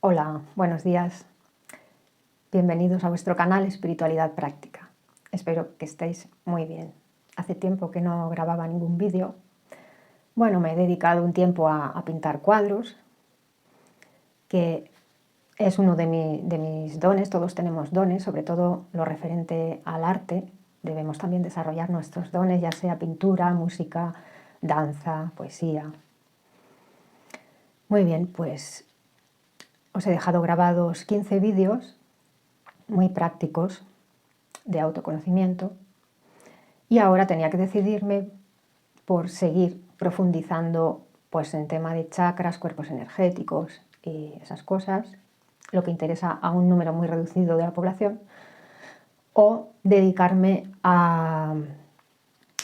Hola, buenos días. Bienvenidos a vuestro canal Espiritualidad Práctica. Espero que estéis muy bien. Hace tiempo que no grababa ningún vídeo. Bueno, me he dedicado un tiempo a pintar cuadros, que es uno de mis dones. Todos tenemos dones, sobre todo lo referente al arte. Debemos también desarrollar nuestros dones, ya sea pintura, música, danza, poesía. Muy bien, pues os he dejado grabados 15 vídeos muy prácticos de autoconocimiento y ahora tenía que decidirme por seguir profundizando pues en tema de chakras, cuerpos energéticos y esas cosas, lo que interesa a un número muy reducido de la población, o dedicarme a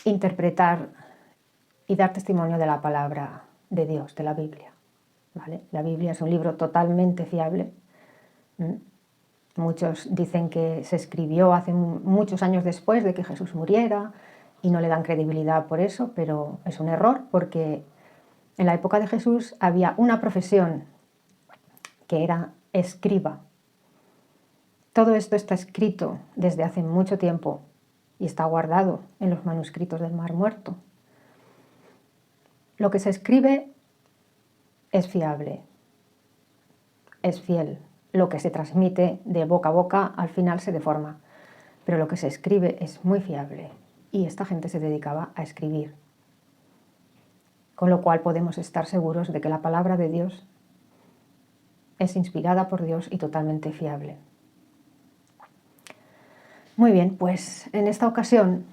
interpretar y dar testimonio de la palabra de Dios, de la Biblia, ¿vale? La Biblia es un libro totalmente fiable. Muchos dicen que se escribió hace muchos años después de que Jesús muriera y no le dan credibilidad por eso, pero es un error porque en la época de Jesús había una profesión que era escriba. Todo esto está escrito desde hace mucho tiempo y está guardado en los manuscritos del Mar Muerto. Lo que se escribe es fiable, es fiel. Lo que se transmite de boca a boca al final se deforma, pero lo que se escribe es muy fiable y esta gente se dedicaba a escribir. Con lo cual podemos estar seguros de que la palabra de Dios es inspirada por Dios y totalmente fiable. Muy bien, pues en esta ocasión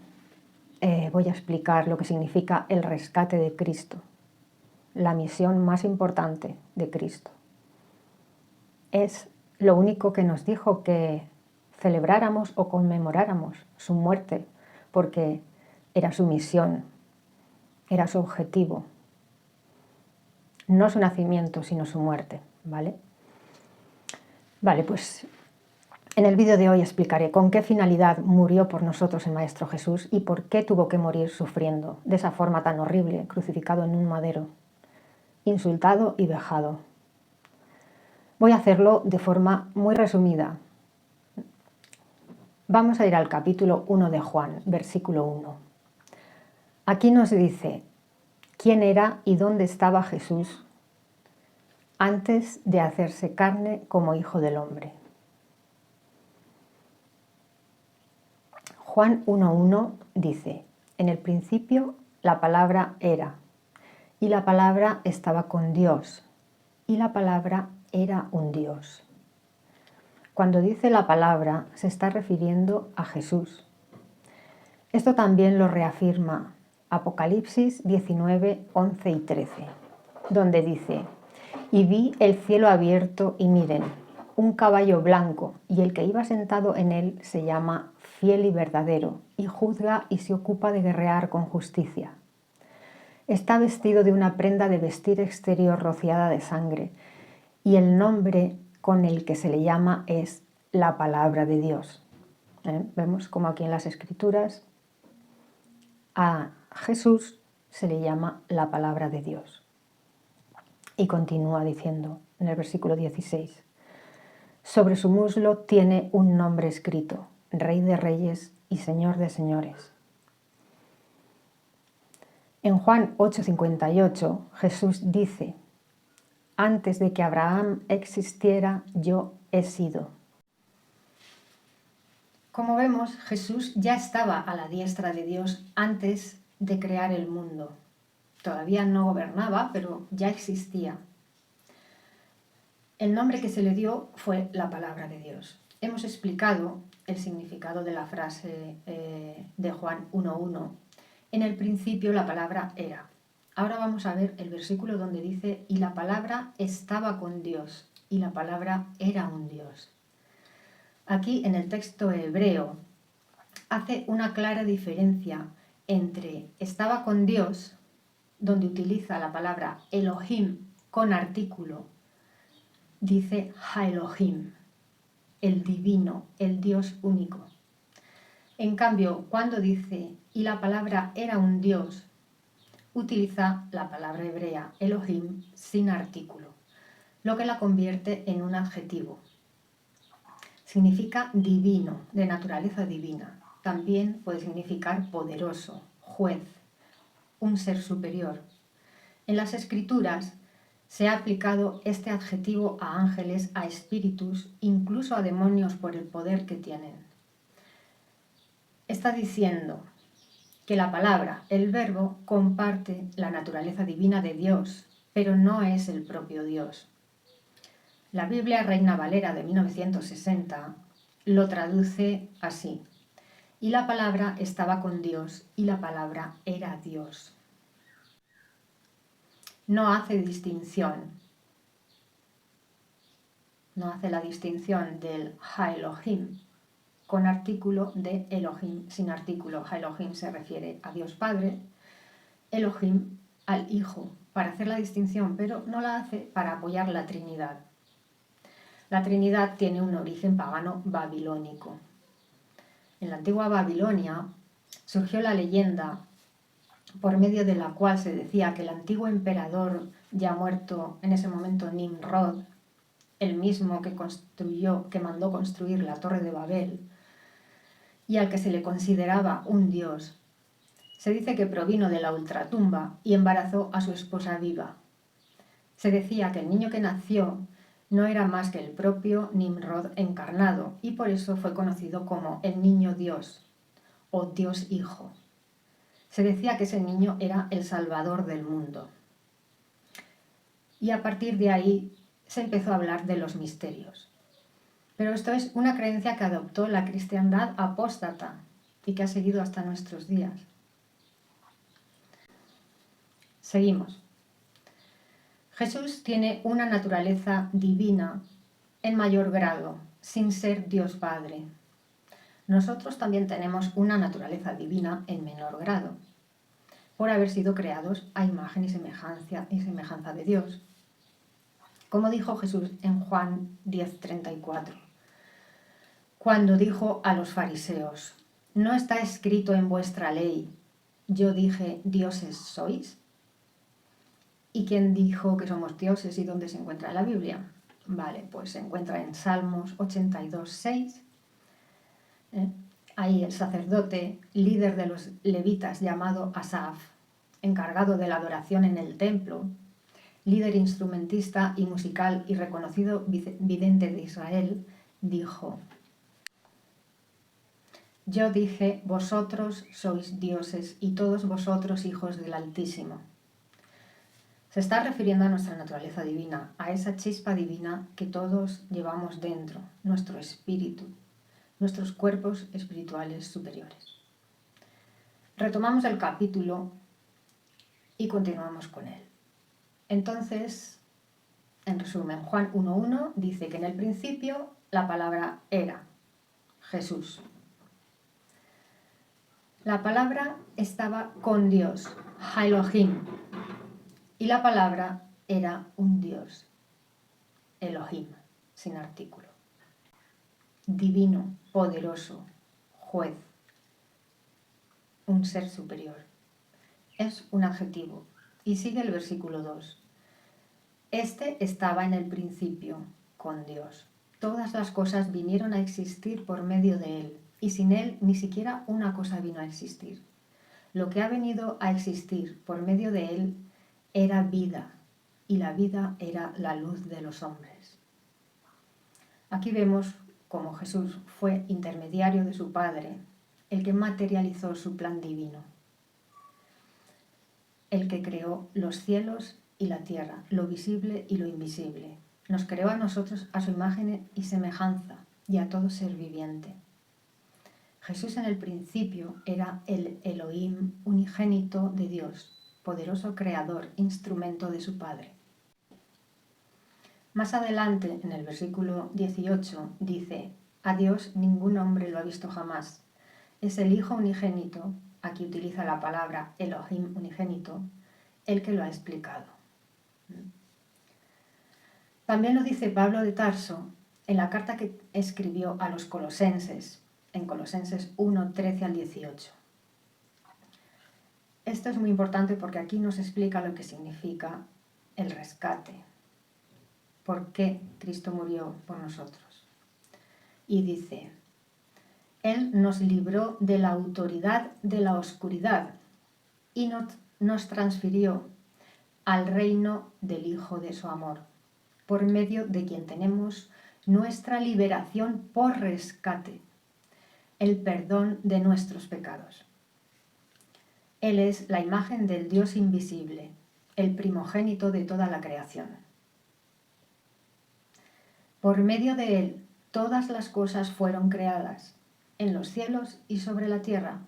voy a explicar lo que significa el rescate de Cristo, la misión más importante de Cristo. Es lo único que nos dijo que celebráramos o conmemoráramos su muerte, porque era su misión, era su objetivo. No su nacimiento, sino su muerte, ¿vale? Vale, pues en el vídeo de hoy explicaré con qué finalidad murió por nosotros el Maestro Jesús y por qué tuvo que morir sufriendo de esa forma tan horrible, crucificado en un madero, insultado y vejado. Voy a hacerlo de forma muy resumida. Vamos a ir al capítulo 1 de Juan, versículo 1. Aquí nos dice quién era y dónde estaba Jesús antes de hacerse carne como Hijo del Hombre. Juan 1.1 dice: en el principio la palabra era, y la palabra estaba con Dios, y la palabra era un Dios. Cuando dice la palabra, se está refiriendo a Jesús. Esto también lo reafirma Apocalipsis 19, 11 y 13, donde dice: y vi el cielo abierto y miren, un caballo blanco, y el que iba sentado en él se llama Fiel y Verdadero, y juzga y se ocupa de guerrear con justicia. Está vestido de una prenda de vestir exterior rociada de sangre, y el nombre con el que se le llama es la palabra de Dios. Vemos como aquí en las Escrituras a Jesús se le llama la palabra de Dios. Y continúa diciendo en el versículo 16: sobre su muslo tiene un nombre escrito, Rey de Reyes y Señor de Señores. En Juan 8:58 Jesús dice: antes de que Abraham existiera, yo he sido. Como vemos, Jesús ya estaba a la diestra de Dios antes de crear el mundo. Todavía no gobernaba, pero ya existía. El nombre que se le dio fue la palabra de Dios. Hemos explicado el significado de la frase de Juan 1.1. En el principio la palabra era. Ahora vamos a ver el versículo donde dice: y la palabra estaba con Dios, y la palabra era un Dios. Aquí en el texto hebreo hace una clara diferencia entre estaba con Dios, donde utiliza la palabra Elohim con artículo, dice Ha-Elohim, el divino, el Dios único. En cambio, cuando dice y la palabra era un Dios, utiliza la palabra hebrea Elohim sin artículo. lo que la convierte en un adjetivo. Significa divino, de naturaleza divina. También puede significar poderoso, juez, un ser superior. En las Escrituras se ha aplicado este adjetivo a ángeles, a espíritus, incluso a demonios por el poder que tienen. Está diciendo que la palabra, el verbo, comparte la naturaleza divina de Dios, pero no es el propio Dios. La Biblia Reina Valera de 1960 lo traduce así: y la palabra estaba con Dios y la palabra era Dios. No hace la distinción del Ha-Elohim con artículo de Elohim sin artículo. Ha-Elohim se refiere a Dios Padre, Elohim al Hijo, para hacer la distinción, pero no la hace para apoyar la Trinidad. La Trinidad tiene un origen pagano babilónico. En la antigua Babilonia surgió la leyenda por medio de la cual se decía que el antiguo emperador, ya muerto en ese momento, Nimrod, el mismo que mandó construir la Torre de Babel y al que se le consideraba un dios, se dice que provino de la ultratumba y embarazó a su esposa viva. Se decía que el niño que nació no era más que el propio Nimrod encarnado y por eso fue conocido como el niño Dios o Dios Hijo. Se decía que ese niño era el salvador del mundo. Y a partir de ahí se empezó a hablar de los misterios. Pero esto es una creencia que adoptó la cristiandad apóstata y que ha seguido hasta nuestros días. Seguimos. Jesús tiene una naturaleza divina en mayor grado, sin ser Dios Padre. Nosotros también tenemos una naturaleza divina en menor grado, por haber sido creados a imagen y semejanza de Dios. Como dijo Jesús en Juan 10:34, cuando dijo a los fariseos: ¿no está escrito en vuestra ley, yo dije, dioses sois? ¿Y quién dijo que somos dioses y dónde se encuentra en la Biblia? Vale, pues se encuentra en Salmos 82:6. Ahí el sacerdote, líder de los levitas llamado Asaf, encargado de la adoración en el templo, líder instrumentista y musical y reconocido vidente de Israel, dijo: yo dije, vosotros sois dioses y todos vosotros hijos del Altísimo. Se está refiriendo a nuestra naturaleza divina, a esa chispa divina que todos llevamos dentro, nuestro espíritu, nuestros cuerpos espirituales superiores. Retomamos el capítulo y continuamos con él. Entonces, en resumen, Juan 1:1 dice que en el principio la palabra era Jesús. La palabra estaba con Dios, Ha-Elohim, y la palabra era un Dios, Elohim, sin artículo. Divino, poderoso, juez, un ser superior. Es un adjetivo. Y sigue el versículo 2. Este estaba en el principio con Dios. Todas las cosas vinieron a existir por medio de Él, y sin Él ni siquiera una cosa vino a existir. Lo que ha venido a existir por medio de Él era vida, y la vida era la luz de los hombres. Aquí vemos cómo Jesús fue intermediario de su Padre, el que materializó su plan divino, el que creó los cielos y la tierra, lo visible y lo invisible. Nos creó a nosotros a su imagen y semejanza y a todo ser viviente. Jesús en el principio era el Elohim unigénito de Dios, poderoso creador, instrumento de su Padre. Más adelante, en el versículo 18, dice: a Dios ningún hombre lo ha visto jamás. Es el Hijo unigénito, aquí utiliza la palabra Elohim unigénito, el que lo ha explicado. También lo dice Pablo de Tarso en la carta que escribió a los colosenses, en Colosenses 1:13-18. Esto es muy importante porque aquí nos explica lo que significa el rescate. por qué Cristo murió por nosotros. Y dice: Él nos libró de la autoridad de la oscuridad y nos transfirió al reino del Hijo de su amor, por medio de quien tenemos nuestra liberación por rescate, el perdón de nuestros pecados. Él es la imagen del Dios invisible, el primogénito de toda la creación. Por medio de Él, todas las cosas fueron creadas, en los cielos y sobre la tierra,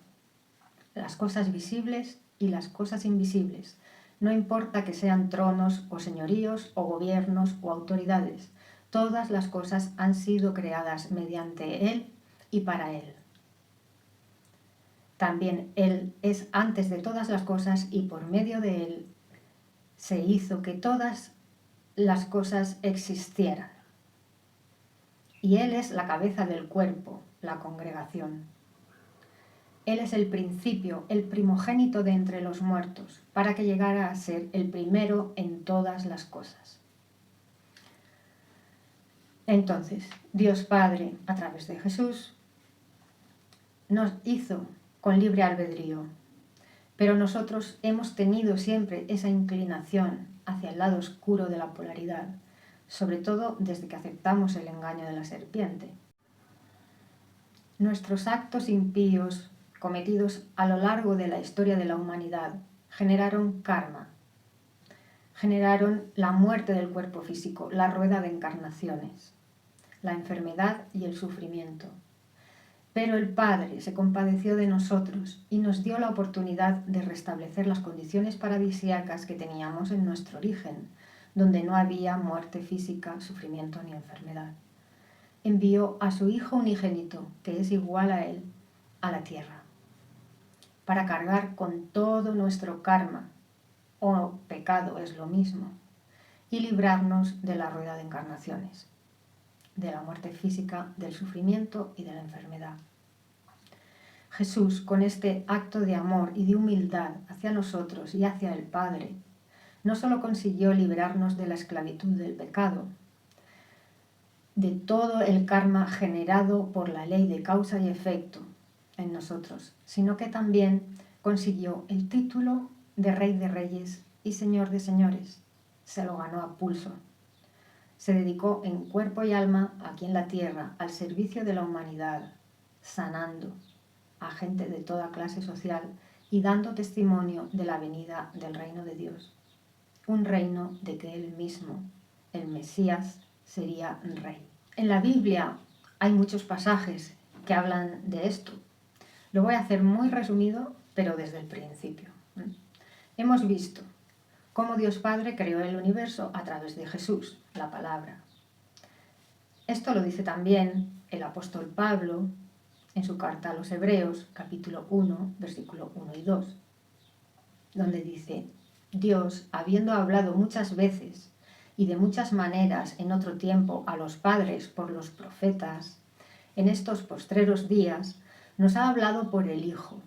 las cosas visibles y las cosas invisibles, no importa que sean tronos o señoríos o gobiernos o autoridades, todas las cosas han sido creadas mediante Él y para Él. También Él es antes de todas las cosas y por medio de Él se hizo que todas las cosas existieran. Y Él es la cabeza del cuerpo, la congregación. Él es el principio, el primogénito de entre los muertos, para que llegara a ser el primero en todas las cosas. Entonces, Dios Padre, a través de Jesús, nos hizo con libre albedrío, pero nosotros hemos tenido siempre esa inclinación hacia el lado oscuro de la polaridad, sobre todo desde que aceptamos el engaño de la serpiente. Nuestros actos impíos cometidos a lo largo de la historia de la humanidad generaron karma, generaron la muerte del cuerpo físico, la rueda de encarnaciones, la enfermedad y el sufrimiento. Pero el Padre se compadeció de nosotros y nos dio la oportunidad de restablecer las condiciones paradisíacas que teníamos en nuestro origen, donde no había muerte física, sufrimiento ni enfermedad. Envió a su Hijo unigénito, que es igual a Él, a la tierra, para cargar con todo nuestro karma, o pecado es lo mismo, y librarnos de la rueda de encarnaciones, de la muerte física, del sufrimiento y de la enfermedad. Jesús, con este acto de amor y de humildad hacia nosotros y hacia el Padre, no solo consiguió liberarnos de la esclavitud del pecado, de todo el karma generado por la ley de causa y efecto en nosotros, sino que también consiguió el título de Rey de Reyes y Señor de Señores. Se lo ganó a pulso. Se dedicó en cuerpo y alma aquí en la tierra al servicio de la humanidad, sanando a gente de toda clase social y dando testimonio de la venida del reino de Dios. Un reino de que Él mismo, el Mesías, sería rey. En la Biblia hay muchos pasajes que hablan de esto. Lo voy a hacer muy resumido, pero desde el principio. Hemos visto cómo Dios Padre creó el universo a través de Jesús, la palabra. Esto lo dice también el apóstol Pablo en su carta a los Hebreos, capítulo 1, versículo 1 y 2, donde dice: Dios, habiendo hablado muchas veces y de muchas maneras en otro tiempo a los padres por los profetas, en estos postreros días nos ha hablado por el Hijo,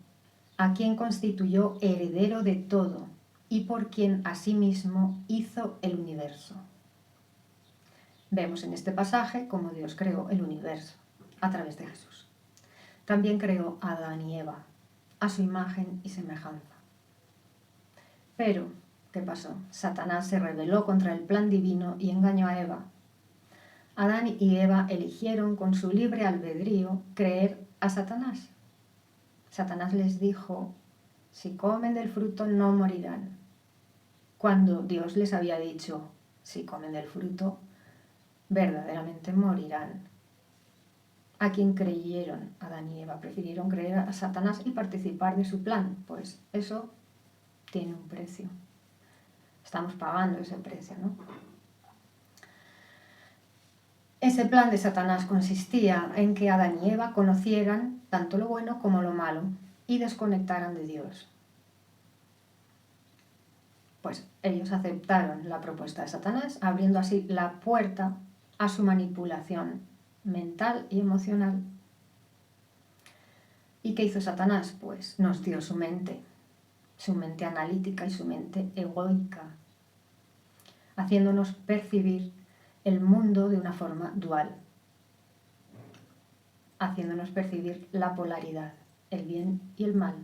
a quien constituyó heredero de todo y por quien asimismo hizo el universo. Vemos en este pasaje cómo Dios creó el universo a través de Jesús. También creó a Adán y Eva, a su imagen y semejanza. Pero, ¿qué pasó? Satanás se rebeló contra el plan divino y engañó a Eva. Adán y Eva eligieron con su libre albedrío creer a Satanás. Satanás les dijo: si comen del fruto no morirán, cuando Dios les había dicho: si comen del fruto verdaderamente morirán. ¿A quién creyeron Adán y Eva? Prefirieron creer a Satanás y participar de su plan. Pues eso tiene un precio. Estamos pagando ese precio, ¿no? Ese plan de Satanás consistía en que Adán y Eva conocieran tanto lo bueno como lo malo y desconectaran de Dios. Pues ellos aceptaron la propuesta de Satanás, abriendo así la puerta a su manipulación mental y emocional. ¿Y qué hizo Satanás? Pues nos dio su mente analítica y su mente egoica, haciéndonos percibir el mundo de una forma dual, haciéndonos percibir la polaridad, el bien y el mal,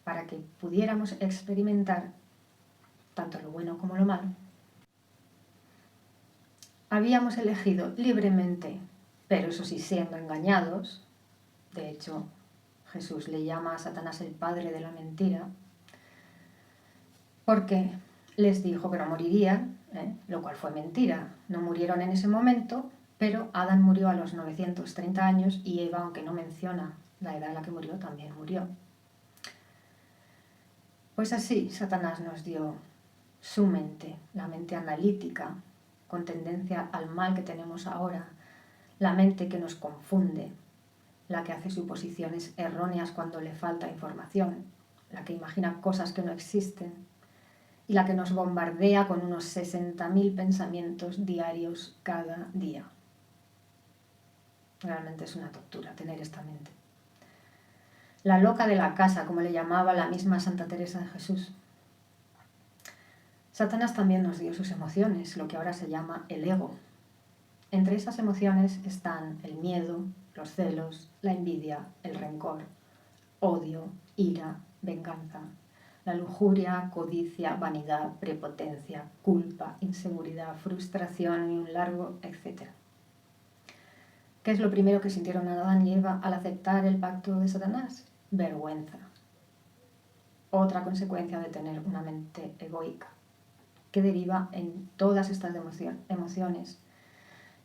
para que pudiéramos experimentar tanto lo bueno como lo malo. Habíamos elegido libremente, pero eso sí, siendo engañados. De hecho, Jesús le llama a Satanás el padre de la mentira, porque les dijo que no morirían, lo cual fue mentira. No murieron en ese momento, pero Adán murió a los 930 años y Eva, aunque no menciona la edad en la que murió, también murió. Pues así, Satanás nos dio su mente, la mente analítica, con tendencia al mal que tenemos ahora, la mente que nos confunde, la que hace suposiciones erróneas cuando le falta información, la que imagina cosas que no existen y la que nos bombardea con unos 60.000 pensamientos diarios cada día. Realmente es una tortura tener esta mente. La loca de la casa, como le llamaba la misma Santa Teresa de Jesús. Satanás también nos dio sus emociones, lo que ahora se llama el ego. Entre esas emociones están el miedo, los celos, la envidia, el rencor, odio, ira, venganza, la lujuria, codicia, vanidad, prepotencia, culpa, inseguridad, frustración y un largo etcétera. ¿Qué es lo primero que sintieron Adán y Eva al aceptar el pacto de Satanás? Vergüenza. Otra consecuencia de tener una mente egoica, que deriva en todas estas emociones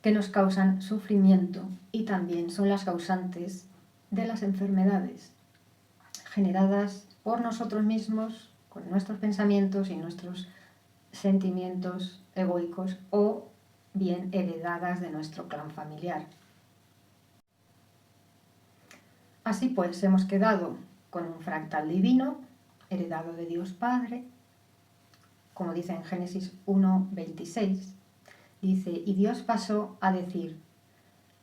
que nos causan sufrimiento y también son las causantes de las enfermedades generadas por nosotros mismos, con nuestros pensamientos y nuestros sentimientos egoicos o bien heredadas de nuestro clan familiar. Así pues, hemos quedado con un fractal divino, heredado de Dios Padre, como dice en Génesis 1:26, dice, y Dios pasó a decir,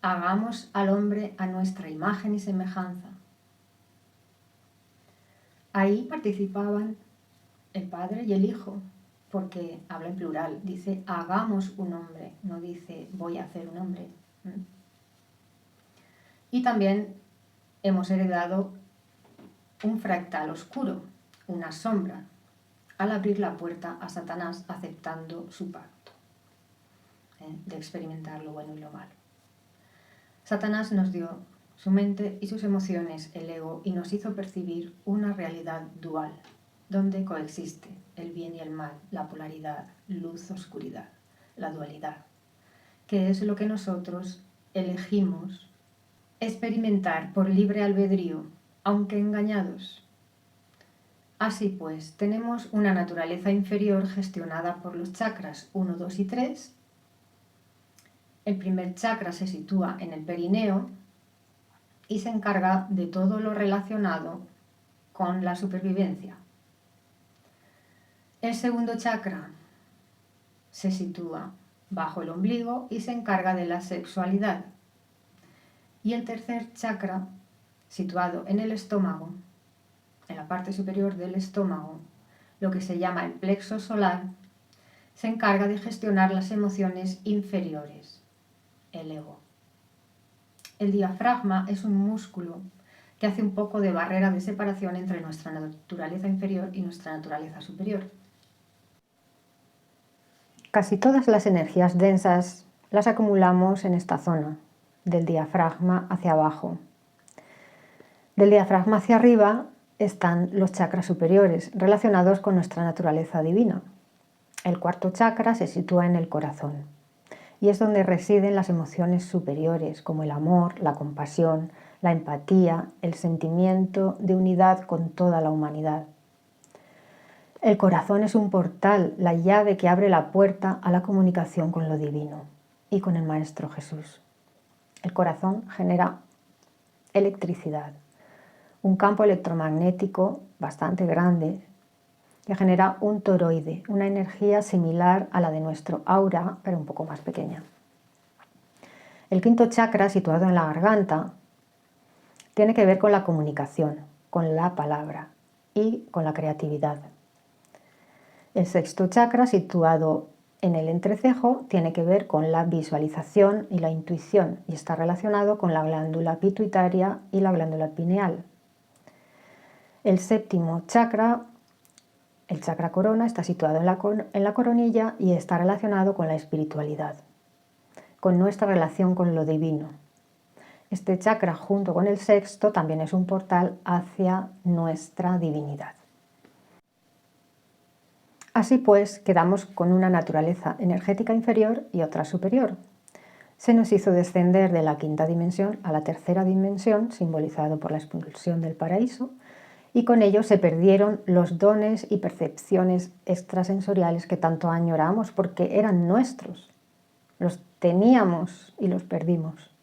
hagamos al hombre a nuestra imagen y semejanza. Ahí participaban el Padre y el Hijo, porque habla en plural, dice, hagamos un hombre, no dice, voy a hacer un hombre. Y también hemos heredado un fractal oscuro, una sombra, al abrir la puerta a Satanás aceptando su pacto, de experimentar lo bueno y lo malo. Satanás nos dio su mente y sus emociones, el ego, y nos hizo percibir una realidad dual, donde coexiste el bien y el mal, la polaridad, luz-oscuridad, la dualidad, que es lo que nosotros elegimos experimentar por libre albedrío, aunque engañados. Así pues, tenemos una naturaleza inferior gestionada por los chakras 1, 2 y 3. El primer chakra se sitúa en el perineo y se encarga de todo lo relacionado con la supervivencia. El segundo chakra se sitúa bajo el ombligo y se encarga de la sexualidad. Y el tercer chakra, situado en el estómago, en la parte superior del estómago, lo que se llama el plexo solar, se encarga de gestionar las emociones inferiores, el ego. El diafragma es un músculo que hace un poco de barrera de separación entre nuestra naturaleza inferior y nuestra naturaleza superior. Casi todas las energías densas las acumulamos en esta zona, del diafragma hacia abajo. Del diafragma hacia arriba están los chakras superiores, relacionados con nuestra naturaleza divina. El cuarto chakra se sitúa en el corazón y es donde residen las emociones superiores, como el amor, la compasión, la empatía, el sentimiento de unidad con toda la humanidad. El corazón es un portal, la llave que abre la puerta a la comunicación con lo divino y con el Maestro Jesús. El corazón genera electricidad, un campo electromagnético bastante grande que genera un toroide, una energía similar a la de nuestro aura, pero un poco más pequeña. El quinto chakra, situado en la garganta, tiene que ver con la comunicación, con la palabra y con la creatividad. El sexto chakra, situado en el entrecejo tiene que ver con la visualización y la intuición y está relacionado con la glándula pituitaria y la glándula pineal. El séptimo chakra, el chakra corona, está situado en la coronilla y está relacionado con la espiritualidad, con nuestra relación con lo divino. Este chakra, junto con el sexto, también es un portal hacia nuestra divinidad. Así pues, quedamos con una naturaleza energética inferior y otra superior. Se nos hizo descender de la quinta dimensión a la tercera dimensión, simbolizado por la expulsión del paraíso, y con ello se perdieron los dones y percepciones extrasensoriales que tanto añoramos porque eran nuestros. Los teníamos y los perdimos.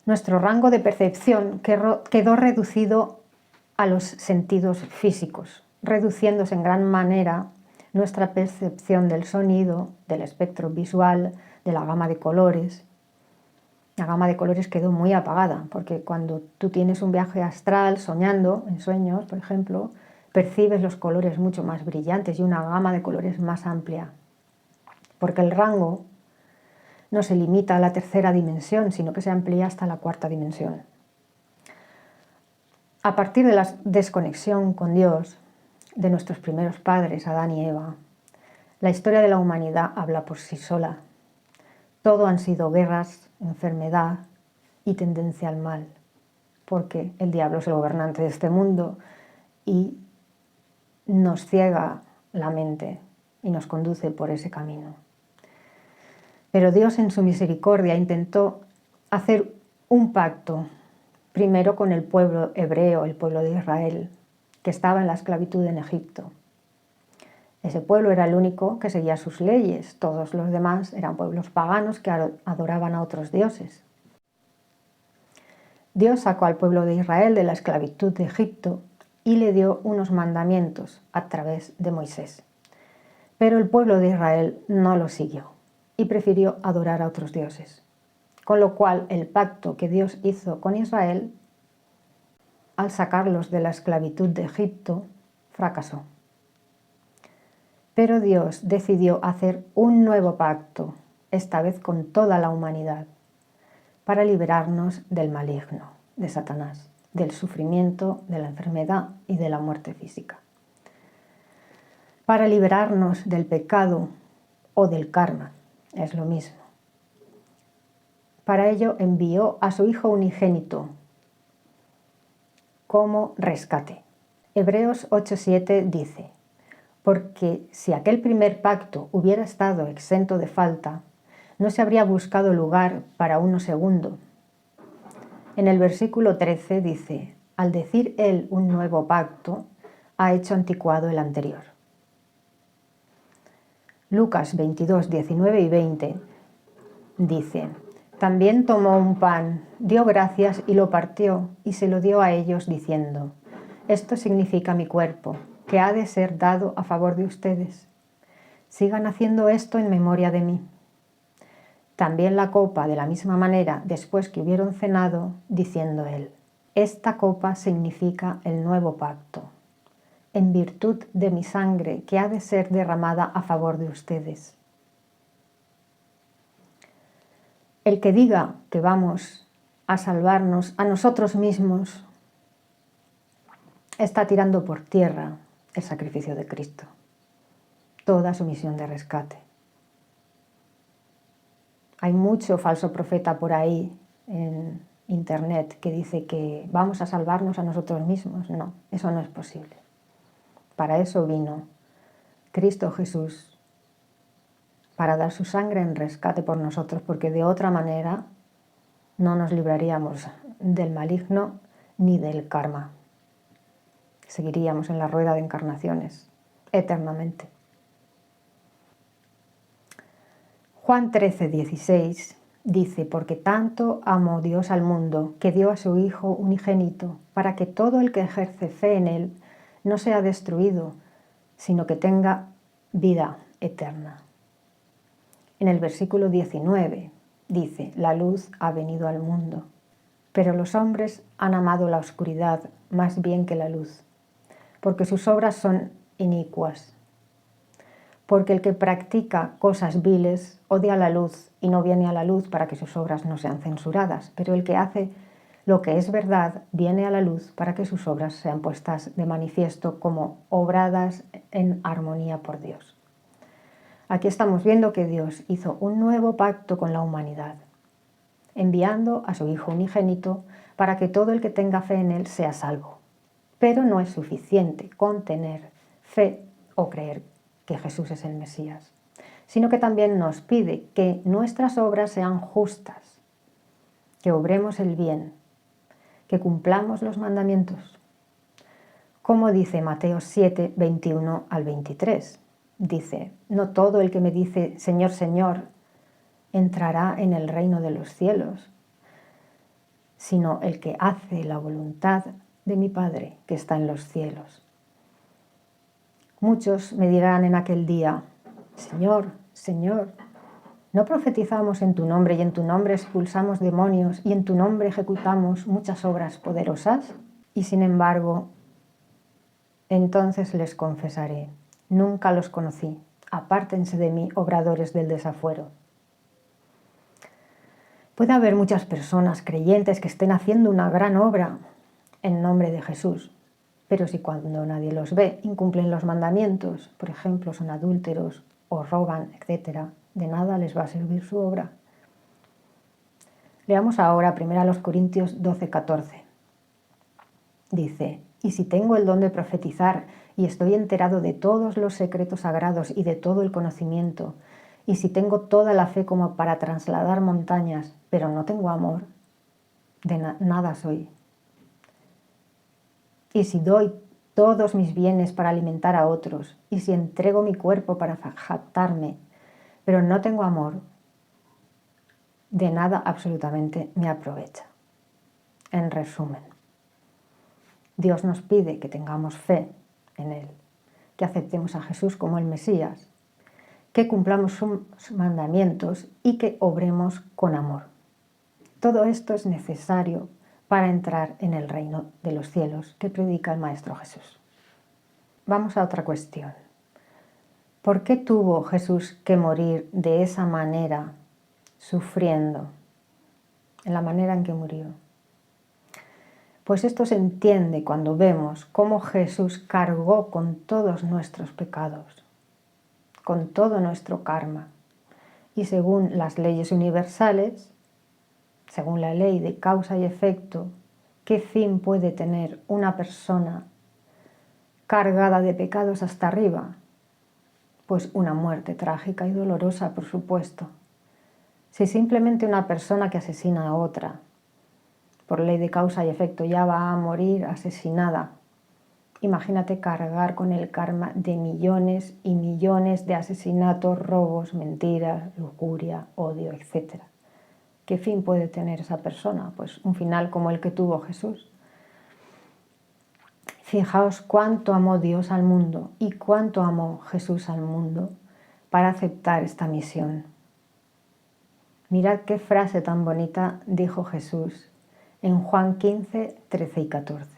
Nuestro rango de percepción quedó reducido a los sentidos físicos, reduciéndose en gran manera nuestra percepción del sonido, del espectro visual, de la gama de colores. La gama de colores quedó muy apagada, porque cuando tú tienes un viaje astral soñando, en sueños, por ejemplo, percibes los colores mucho más brillantes y una gama de colores más amplia, porque el rango no se limita a la tercera dimensión, sino que se amplía hasta la cuarta dimensión. A partir de la desconexión con Dios, de nuestros primeros padres, Adán y Eva, la historia de la humanidad habla por sí sola. Todo han sido guerras, enfermedad y tendencia al mal, porque el diablo es el gobernante de este mundo y nos ciega la mente y nos conduce por ese camino. Pero Dios en su misericordia intentó hacer un pacto, primero con el pueblo hebreo, el pueblo de Israel, que estaba en la esclavitud en Egipto. Ese pueblo era el único que seguía sus leyes, todos los demás eran pueblos paganos que adoraban a otros dioses. Dios sacó al pueblo de Israel de la esclavitud de Egipto y le dio unos mandamientos a través de Moisés. Pero el pueblo de Israel no lo siguió y prefirió adorar a otros dioses. Con lo cual el pacto que Dios hizo con Israel, al sacarlos de la esclavitud de Egipto, fracasó. Pero Dios decidió hacer un nuevo pacto, esta vez con toda la humanidad, para liberarnos del maligno, de Satanás, del sufrimiento, de la enfermedad y de la muerte física. Para liberarnos del pecado o del karma, es lo mismo. Para ello envió a su Hijo unigénito como rescate. Hebreos 8:7 dice: porque si aquel primer pacto hubiera estado exento de falta, no se habría buscado lugar para uno segundo. En el versículo 13 dice: al decir él un nuevo pacto, ha hecho anticuado el anterior. Lucas 22, 19 y 20 dice: también tomó un pan, dio gracias y lo partió y se lo dio a ellos diciendo: esto significa mi cuerpo, que ha de ser dado a favor de ustedes. Sigan haciendo esto en memoria de mí. También la copa, de la misma manera, después que hubieron cenado, diciendo él: esta copa significa el nuevo pacto, en virtud de mi sangre, que ha de ser derramada a favor de ustedes. El que diga que vamos a salvarnos a nosotros mismos está tirando por tierra el sacrificio de Cristo, toda su misión de rescate. Hay mucho falso profeta por ahí en internet que dice que vamos a salvarnos a nosotros mismos. No, eso no es posible. Para eso vino Cristo Jesús, para dar su sangre en rescate por nosotros, porque de otra manera no nos libraríamos del maligno ni del karma. Seguiríamos en la rueda de encarnaciones eternamente. Juan 13, 16 dice: porque tanto amó Dios al mundo, que dio a su Hijo unigénito, para que todo el que ejerce fe en Él no sea destruido, sino que tenga vida eterna. En el versículo 19 dice: la luz ha venido al mundo, pero los hombres han amado la oscuridad más bien que la luz, porque sus obras son inicuas. porque el que practica cosas viles odia la luz y no viene a la luz para que sus obras no sean censuradas, pero el que hace lo que es verdad viene a la luz para que sus obras sean puestas de manifiesto como obradas en armonía por Dios. Aquí estamos viendo que Dios hizo un nuevo pacto con la humanidad, enviando a su Hijo unigénito para que todo el que tenga fe en Él sea salvo. Pero no es suficiente con tener fe o creer que Jesús es el Mesías, sino que también nos pide que nuestras obras sean justas, que obremos el bien, que cumplamos los mandamientos. Como dice Mateo 7, 21 al 23, dice: no todo el que me dice Señor, Señor, entrará en el reino de los cielos, sino el que hace la voluntad de mi Padre que está en los cielos. Muchos me dirán en aquel día: Señor, Señor, ¿no profetizamos en tu nombre y en tu nombre expulsamos demonios y en tu nombre ejecutamos muchas obras poderosas? Y sin embargo, entonces les confesaré: nunca los conocí, apártense de mí, obradores del desafuero. Puede haber muchas personas creyentes que estén haciendo una gran obra en nombre de Jesús, pero si cuando nadie los ve incumplen los mandamientos, por ejemplo, son adúlteros o roban, etc., de nada les va a servir su obra. Leamos ahora 1 Corintios 12, 14. Dice: y si tengo el don de profetizar y estoy enterado de todos los secretos sagrados y de todo el conocimiento, y si tengo toda la fe como para trasladar montañas, pero no tengo amor, de nada soy. Y si doy todos mis bienes para alimentar a otros, y si entrego mi cuerpo para jactarme, pero no tengo amor, de nada absolutamente me aprovecha. En resumen, Dios nos pide que tengamos fe en Él, que aceptemos a Jesús como el Mesías, que cumplamos sus mandamientos y que obremos con amor. Todo esto es necesario para entrar en el reino de los cielos que predica el Maestro Jesús. Vamos a otra cuestión. ¿Por qué tuvo Jesús que morir de esa manera, sufriendo, en la manera en que murió? Pues esto se entiende cuando vemos cómo Jesús cargó con todos nuestros pecados, con todo nuestro karma. Y según las leyes universales, según la ley de causa y efecto, ¿qué fin puede tener una persona cargada de pecados hasta arriba? Pues una muerte trágica y dolorosa, por supuesto. Si simplemente una persona que asesina a otra, por ley de causa y efecto, ya va a morir asesinada, imagínate cargar con el karma de millones y millones de asesinatos, robos, mentiras, lujuria, odio, etc. ¿Qué fin puede tener esa persona? Pues un final como el que tuvo Jesús. Fijaos cuánto amó Dios al mundo y cuánto amó Jesús al mundo para aceptar esta misión. Mirad qué frase tan bonita dijo Jesús en Juan 15, 13 y 14.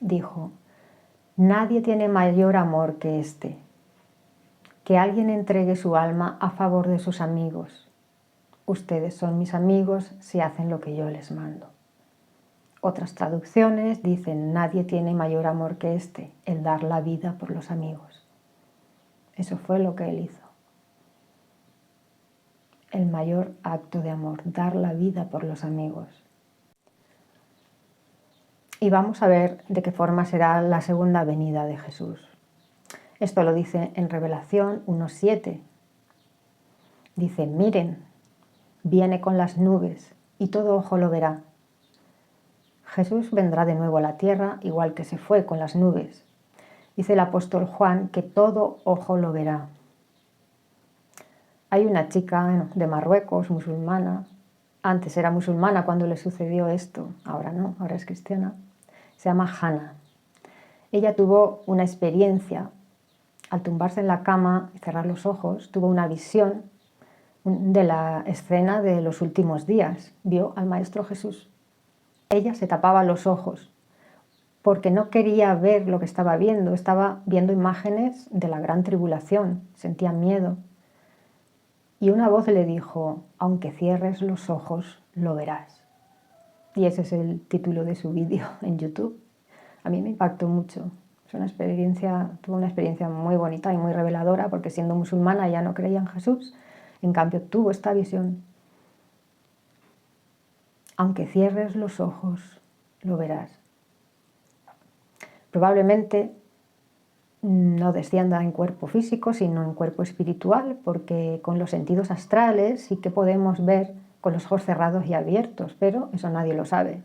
Dijo: nadie tiene mayor amor que este, que alguien entregue su alma a favor de sus amigos. Ustedes son mis amigos si hacen lo que yo les mando. Otras traducciones dicen: nadie tiene mayor amor que este, el dar la vida por los amigos. Eso fue lo que él hizo. El mayor acto de amor, dar la vida por los amigos. Y vamos a ver de qué forma será la segunda venida de Jesús. Esto lo dice en Revelación 1:7. Dice: miren, viene con las nubes y todo ojo lo verá. Jesús vendrá de nuevo a la tierra, igual que se fue con las nubes. Dice el apóstol Juan que todo ojo lo verá. Hay una chica de Marruecos, musulmana. Antes era musulmana cuando le sucedió esto, ahora no, ahora es cristiana. Se llama Hannah. Ella tuvo una experiencia. Al tumbarse en la cama y cerrar los ojos, tuvo una visión de la escena de los últimos días. Vio al Maestro Jesús. Ella se tapaba los ojos. porque no quería ver lo que estaba viendo imágenes de la gran tribulación, sentía miedo. Y una voz le dijo, aunque cierres los ojos, lo verás. Y ese es el título de su vídeo en YouTube. A mí me impactó mucho. Tuve una experiencia muy bonita y muy reveladora, porque siendo musulmana ya no creía en Jesús. En cambio, tuvo esta visión. Aunque cierres los ojos, lo verás. Probablemente no descienda en cuerpo físico, sino en cuerpo espiritual, porque con los sentidos astrales sí que podemos ver con los ojos cerrados y abiertos, pero eso nadie lo sabe.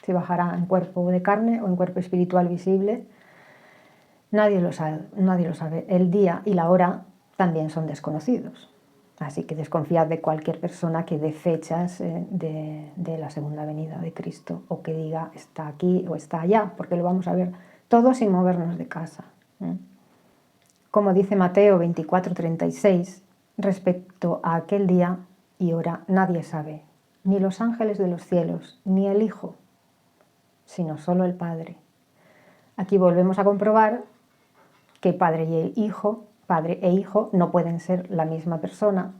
Si bajará en cuerpo de carne o en cuerpo espiritual visible, nadie lo sabe. El día y la hora también son desconocidos. Así que desconfiad de cualquier persona que dé fechas de la segunda venida de Cristo, o que diga está aquí o está allá, porque lo vamos a ver todo sin movernos de casa. Como dice Mateo 24:36, respecto a aquel día y hora nadie sabe, ni los ángeles de los cielos, ni el Hijo, sino solo el Padre. Aquí volvemos a comprobar que padre e hijo no pueden ser la misma persona,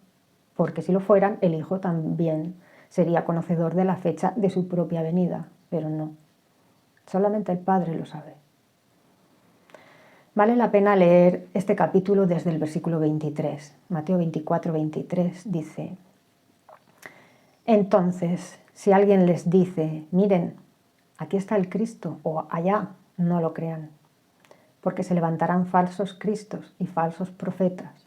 porque si lo fueran, el Hijo también sería conocedor de la fecha de su propia venida, pero no. Solamente el Padre lo sabe. Vale la pena leer este capítulo desde el versículo 23. Mateo 24:23 dice: Entonces, si alguien les dice, miren, aquí está el Cristo, o allá, no lo crean, porque se levantarán falsos cristos y falsos profetas,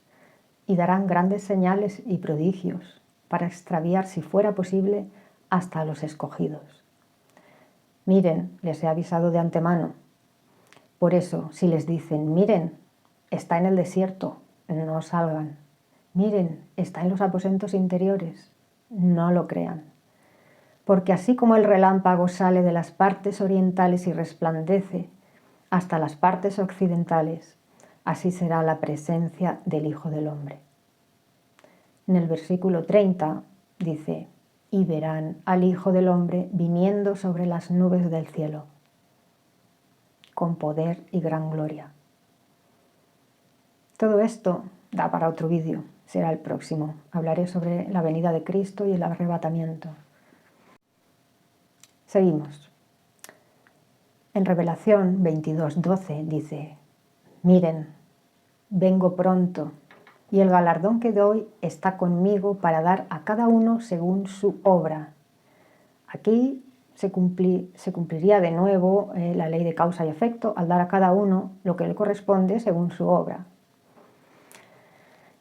y darán grandes señales y prodigios, para extraviar, si fuera posible, hasta a los escogidos. Miren, les he avisado de antemano. Por eso, si les dicen, miren, está en el desierto, no salgan. Miren, está en los aposentos interiores, no lo crean. Porque así como el relámpago sale de las partes orientales y resplandece hasta las partes occidentales, así será la presencia del Hijo del Hombre. En el versículo 30 dice, y verán al Hijo del Hombre viniendo sobre las nubes del cielo, con poder y gran gloria. Todo esto da para otro vídeo, será el próximo. Hablaré sobre la venida de Cristo y el arrebatamiento. Seguimos. En Revelación 22:12 dice, miren, vengo pronto, y el galardón que doy está conmigo para dar a cada uno según su obra. Aquí se cumpliría de nuevo la ley de causa y efecto al dar a cada uno lo que le corresponde según su obra.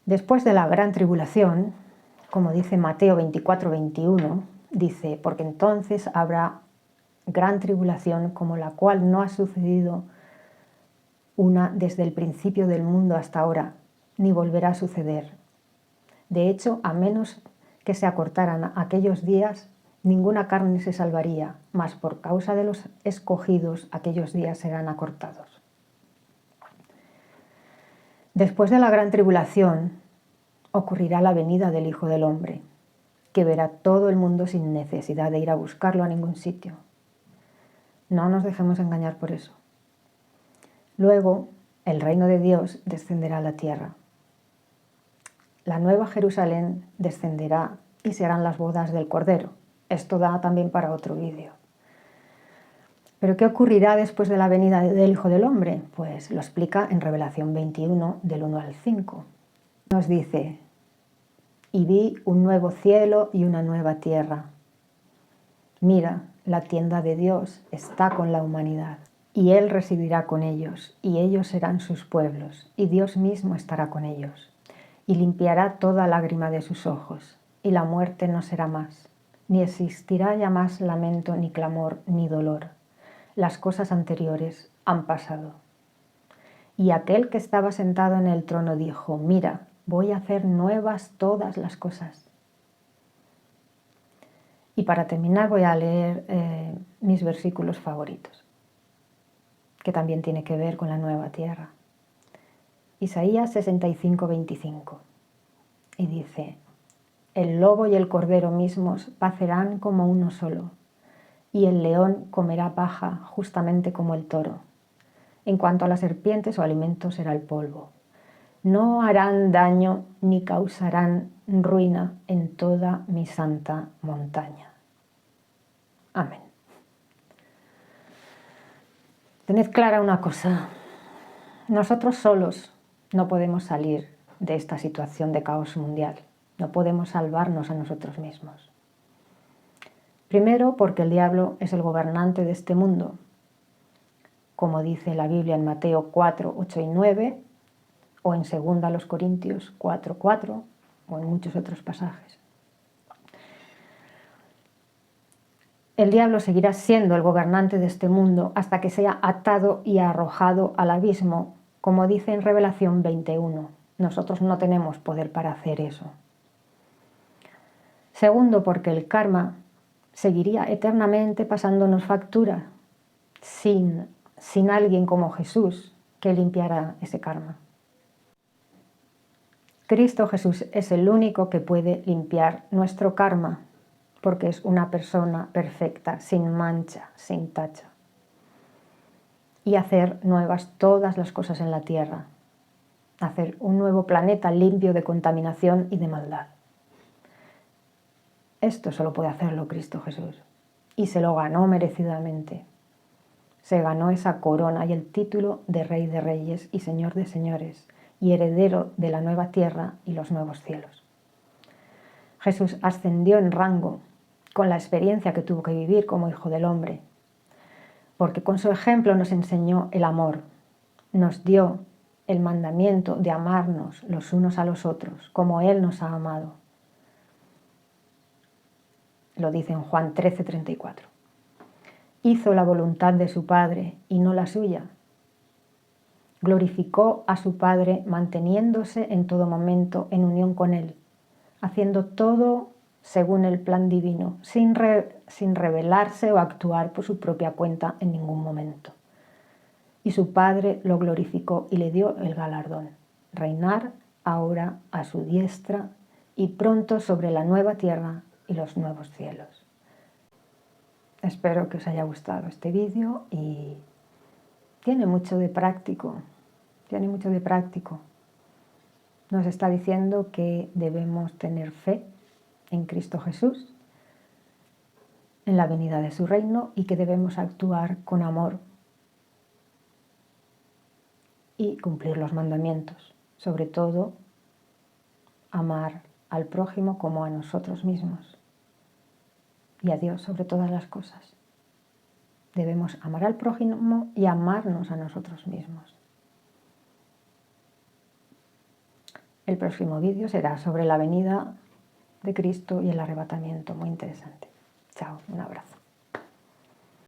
Después de la gran tribulación, como dice Mateo 24:21, dice, porque entonces habrá gran tribulación como la cual no ha sucedido una desde el principio del mundo hasta ahora, ni volverá a suceder. De hecho, a menos que se acortaran aquellos días, ninguna carne se salvaría, mas por causa de los escogidos aquellos días serán acortados. Después de la gran tribulación ocurrirá la venida del Hijo del Hombre, que verá todo el mundo sin necesidad de ir a buscarlo a ningún sitio. No nos dejemos engañar por eso. Luego, el reino de Dios descenderá a la tierra. La nueva Jerusalén descenderá y serán las bodas del Cordero. Esto da también para otro vídeo. ¿Pero qué ocurrirá después de la venida del Hijo del Hombre? Pues lo explica en Revelación 21, del 1 al 5. Nos dice, y vi un nuevo cielo y una nueva tierra. Mira, la tienda de Dios está con la humanidad, y Él residirá con ellos, y ellos serán sus pueblos, y Dios mismo estará con ellos, y limpiará toda lágrima de sus ojos, y la muerte no será más, ni existirá ya más lamento, ni clamor, ni dolor. Las cosas anteriores han pasado. Y aquel que estaba sentado en el trono dijo, mira, voy a hacer nuevas todas las cosas. Y para terminar voy a leer mis versículos favoritos, que también tiene que ver con la nueva tierra. Isaías 65:25. Y dice, el lobo y el cordero mismos pacerán como uno solo, y el león comerá paja justamente como el toro. En cuanto a la serpiente, su alimento será el polvo. No harán daño ni causarán ruina en toda mi santa montaña. Amén. Tened clara una cosa, nosotros solos no podemos salir de esta situación de caos mundial, no podemos salvarnos a nosotros mismos. Primero, porque el diablo es el gobernante de este mundo, como dice la Biblia en Mateo 4, 8 y 9, o en 2 Corintios 4, 4, o en muchos otros pasajes. El diablo seguirá siendo el gobernante de este mundo hasta que sea atado y arrojado al abismo, como dice en Revelación 21. Nosotros no tenemos poder para hacer eso. Segundo, porque el karma seguiría eternamente pasándonos factura sin alguien como Jesús que limpiara ese karma. Cristo Jesús es el único que puede limpiar nuestro karma, porque es una persona perfecta, sin mancha, sin tacha, y hacer nuevas todas las cosas en la tierra, hacer un nuevo planeta limpio de contaminación y de maldad. Esto solo puede hacerlo Cristo Jesús, y se lo ganó merecidamente. Se ganó esa corona y el título de Rey de Reyes y Señor de Señores, y heredero de la nueva tierra y los nuevos cielos. Jesús ascendió en rango con la experiencia que tuvo que vivir como Hijo del Hombre, porque con su ejemplo nos enseñó el amor, nos dio el mandamiento de amarnos los unos a los otros, como Él nos ha amado. Lo dice en Juan 13:34. Hizo la voluntad de su Padre y no la suya. Glorificó a su Padre manteniéndose en todo momento en unión con Él, haciendo todo según el plan divino, sin rebelarse o actuar por su propia cuenta en ningún momento. Y su Padre lo glorificó y le dio el galardón, reinar ahora a su diestra y pronto sobre la nueva tierra y los nuevos cielos. Espero que os haya gustado este vídeo y tiene mucho de práctico, Nos está diciendo que debemos tener fe en Cristo Jesús, en la venida de su reino, y que debemos actuar con amor y cumplir los mandamientos, sobre todo amar al prójimo como a nosotros mismos y a Dios sobre todas las cosas. Debemos amar al prójimo y amarnos a nosotros mismos. El próximo vídeo será sobre la venida de Cristo y el arrebatamiento, muy interesante. Chao, un abrazo.